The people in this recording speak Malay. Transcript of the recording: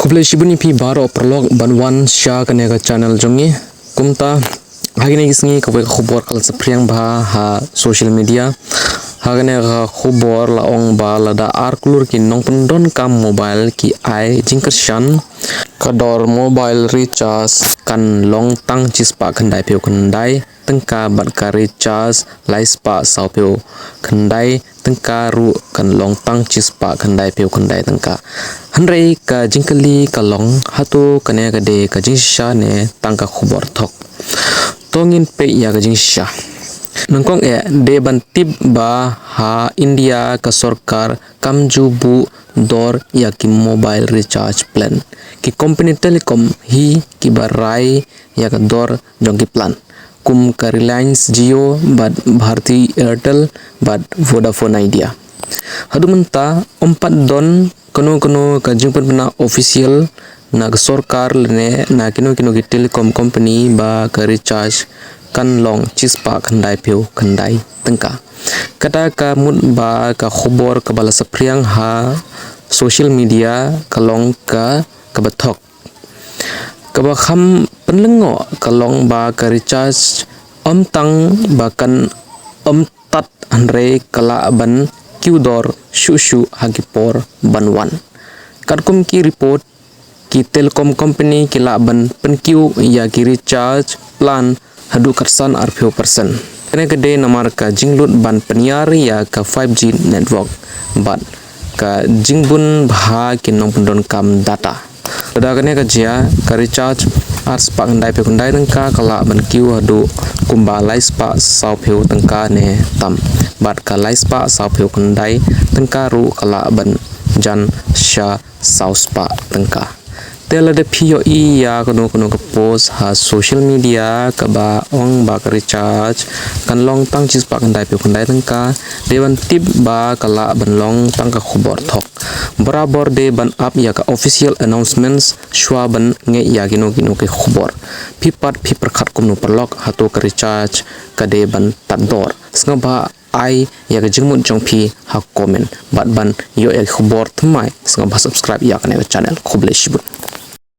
Kublai shibuni pi baro prolog banwan sha kanega channel jongi kumta hagine gisngi kawe khubor kal sapriang ba ha social media hagane ga khubor la ong ba la da arklur ki nong pendon kam mobile ki ai jingkershan kador mobile recharge kan long tang chispa khandai pyo khandai tengka bat ka recharge laispa saupyo khandai tengka ru kan long tang chispa khandai pyo khandai tengka hanrei ka jingkali ka long hatu kane ga de ka jingsha ne tangka khubor thok tongin pe ya ga jingsha nangkong de ban tip ba ha India ka sarkar kamju bu dor ya ki mobile recharge plan ki company telecom hi ki barai ya ka dor jongki plan kum ka Reliance Jio bad Bharti Airtel bad Vodafone Idea hadumenta ompat don kono ka jingpan pena official na sarkar ne na kino ki telecom company ba ka recharge kan long chispa khandai pyo khandai tengka kata ka mut ba ka khobor ka bala sapriang ha social media kalong ka kabathok kaba kham penlengo kalong ba ka recharge tang ba kan tat anre kala ban kiudor shushu hagipor banwan katkum ki report ki telkom company ki laban penkiu ya ki recharge plan hadu karsan arpio persen kene gede namar ka jinglut ban peniar ya ka 5G network ban ka jingbun bha ki nong pendon kam data pada kene ka jia ka recharge ars pak ndai pe kundai tengka kala ban kiu hadu kumba laispa saupyo tengka ne tam bat ka laispa saupyo kundai tengka ru kala ban jan sha sauspa tengka tela de pio ya kono ka post ha social media ka ba ong ba ka recharge kan long tang chis pa kan dai pe kan dai tangka dewan tip ba kala ban long tang ka khubor thok barabar de ban up ya ka official announcements shwa ban nge ya kino ke khubor pipat khat kum no perlok hato ka recharge ka de ban tador snga ai ya ka jingmut jong phi ha comment bat ban yo ek khubor thmai snga subscribe ya ka ne channel khuble shibut